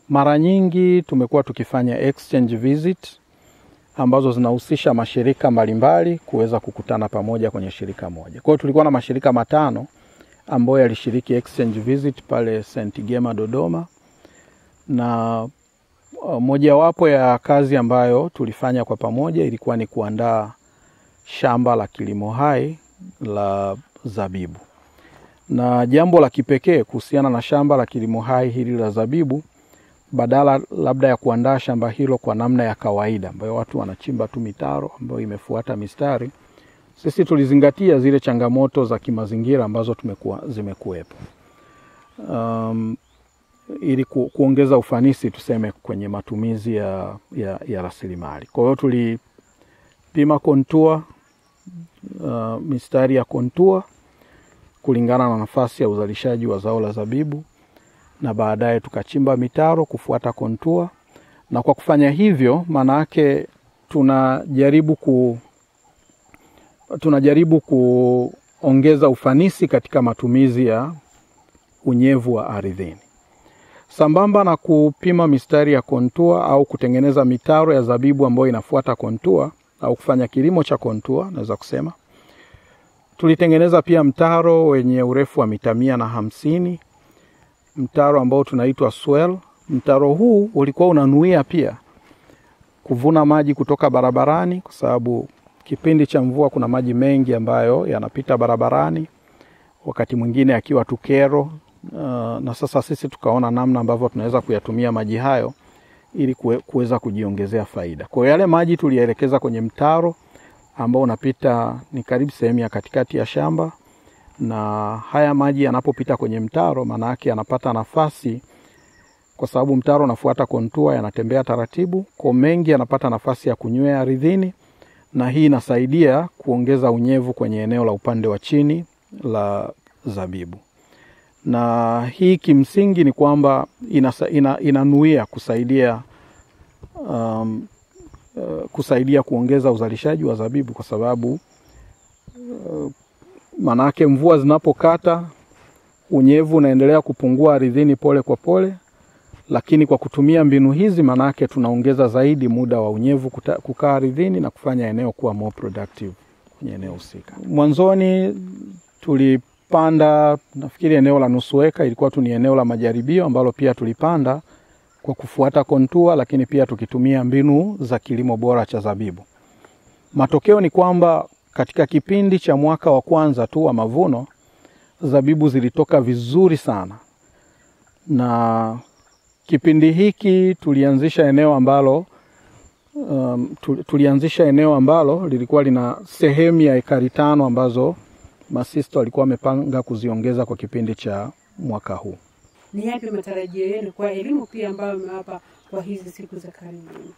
Mara nyingi tumekuwa tukifanya exchange visit ambazo zinahusisha mashirika mbalimbali kuweza kukutana pamoja kwenye shirika moja. Kwa hiyo tulikuwa na mashirika 5 ambayo yalishiriki exchange visit pale St. Gema Dodoma, na mojawapo ya kazi ambayo tulifanya kwa pamoja ilikuwa ni kuandaa shamba la kilimo hai la zabibu. Na jambo la kipekee kuhusiana na shamba la kilimo hai hili la zabibu, badala labda ya kuandaa shamba hilo kwa namna ya kawaida ambayo watu wanachimba tu mitaro ambayo imefuata mistari, sisi tulizingatia zile changamoto za kimazingira ambazo zimekuwepo. Ili kuongeza ufanisi tuseme kwenye matumizi ya rasilimali. Kwa hiyo tulipima kontua, mistari ya kontua kulingana na nafasi ya uzalishaji wa zao la zabibu, na baadaye tukachimba mitaro kufuata kontua. Na kwa kufanya hivyo, maana yake tunajaribu kuongeza ufanisi katika matumizi ya unyevu wa ardhini. Sambamba na kupima mistari ya kontua au kutengeneza mitaro ya zabibu ambayo inafuata kontua au kufanya kilimo cha kontua, naweza kusema, tulitengeneza pia mtaro wenye urefu wa mita 150, mtaro ambao tunaitwa swell. Mtaro huu ulikuwa unanuia pia kuvuna maji kutoka barabarani, kwa sababu kipindi cha mvua kuna maji mengi ambayo yanapita barabarani, wakati mwingine akiwa tukero. Na sasa sisi tukaona namna ambavyo tunaweza kuyatumia maji hayo ili kuweza kujiongezea faida. Kwa yale maji tulielekeza kwenye mtaro ambao unapita ni karibu sehemu ya katikati ya shamba, na haya maji yanapopita kwenye mtaro maana yake yanapata nafasi, kwa sababu mtaro unafuata kontua, yanatembea taratibu, kwa mengi yanapata nafasi ya kunywea ardhini, na hii inasaidia kuongeza unyevu kwenye eneo la upande wa chini la zabibu. Na hii kimsingi ni kwamba inanuia kusaidia kuongeza uzalishaji wa zabibu, kwa sababu manake mvua zinapokata unyevu unaendelea kupungua ardhini pole kwa pole, lakini kwa kutumia mbinu hizi manake tunaongeza zaidi muda wa unyevu kukaa ardhini na kufanya eneo kuwa more productive kwenye eneo husika. Mwanzoni tulipanda, nafikiri eneo la nusu eka, ilikuwa tu ni eneo la majaribio ambalo pia tulipanda kwa kufuata kontua, lakini pia tukitumia mbinu za kilimo bora cha zabibu. Matokeo ni kwamba katika kipindi cha mwaka wa kwanza tu wa mavuno, zabibu zilitoka vizuri sana. Na kipindi hiki tulianzisha eneo ambalo lilikuwa lina sehemu ya ekari 5 ambazo masista walikuwa wamepanga kuziongeza kwa kipindi cha mwaka huu. Ni yapi matarajio yenu kwa elimu pia ambayo mmewapa kwa hizi siku za karibuni?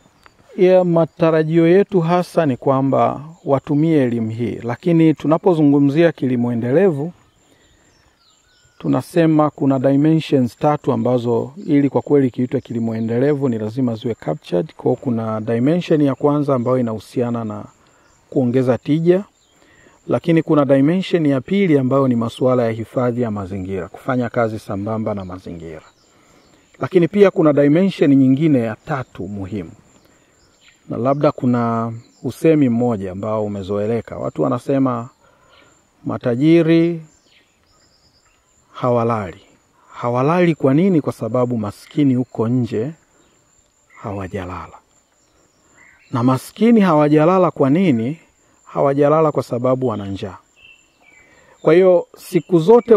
Matarajio yetu hasa ni kwamba watumie elimu hii, lakini tunapozungumzia kilimo endelevu tunasema kuna dimensions 3 ambazo ili kwa kweli kiitwe kilimo endelevu ni lazima ziwe captured. Kwa kuna dimension ya kwanza ambayo inahusiana na kuongeza tija, lakini kuna dimension ya pili ambayo ni masuala ya hifadhi ya mazingira, kufanya kazi sambamba na mazingira. Lakini pia kuna dimension nyingine ya 3 muhimu. Na labda kuna usemi mmoja ambao umezoeleka. Watu wanasema matajiri hawalali. Hawalali kwa nini? Kwa sababu maskini huko nje hawajalala. Na maskini hawajalala kwa nini? Hawajalala kwa sababu wana njaa. Kwa hiyo siku zote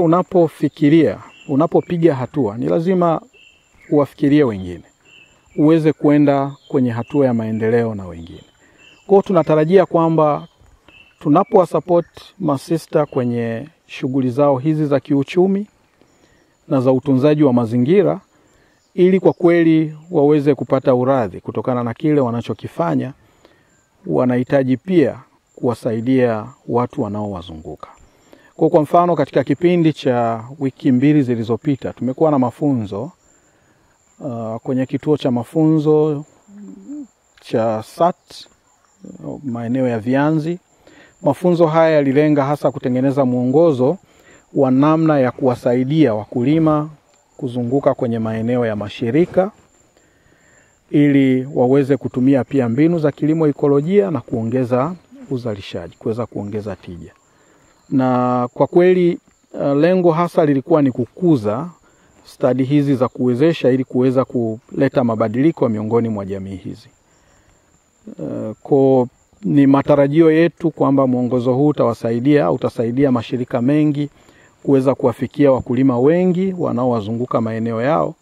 unapopiga hatua, ni lazima uwafikirie wengine, uweze kwenda kwenye hatua ya maendeleo na wengine. Kwa hiyo tunatarajia kwamba tunapowasupport masista kwenye shughuli zao hizi za kiuchumi na za utunzaji wa mazingira, ili kwa kweli waweze kupata uradhi kutokana na kile wanachokifanya, wanahitaji pia kuwasaidia watu wanaowazunguka. Kwa mfano katika kipindi cha wiki 2 zilizopita tumekuwa na mafunzo kwenye kituo cha mafunzo cha SAT maeneo ya Vianzi. Mafunzo haya yalilenga hasa kutengeneza mwongozo wa namna ya kuwasaidia wakulima kuzunguka kwenye maeneo ya mashirika ili waweze kutumia pia mbinu za kilimo ekolojia na kuongeza uzalishaji, kuweza kuongeza tija. Na kwa kweli lengo hasa lilikuwa ni kukuza stadi hizi za kuwezesha ili kuweza kuleta mabadiliko miongoni mwa jamii hizi. Kwa ni matarajio yetu kwamba mwongozo huu utasaidia mashirika mengi kuweza kuwafikia wakulima wengi wanaowazunguka maeneo yao,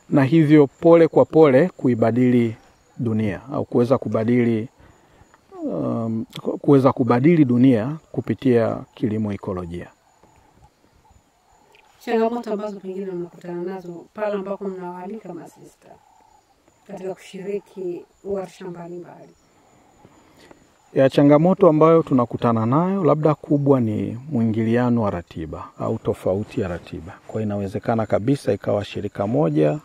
na hivyo pole kwa pole kuibadili dunia au kuweza kubadili dunia kupitia kilimo ekolojia. Changamoto ambazo pengine mnakutana nazo pale ambako mnawaalika masista katika kushiriki warsha mbalimbali? Ya changamoto ambayo tunakutana nayo labda kubwa ni mwingiliano wa ratiba au tofauti ya ratiba. Kwa inawezekana kabisa ikawa shirika moja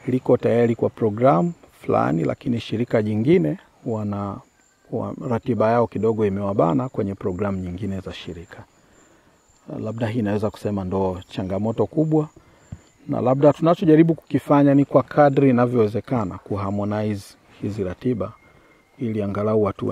liko tayari kwa programu fulani, lakini shirika jingine ratiba yao kidogo imewabana kwenye programu nyingine za shirika. Labda hii inaweza kusema ndo changamoto kubwa, na labda tunachojaribu kukifanya ni kwa kadri inavyowezekana kuharmonize hizi ratiba ili angalau watu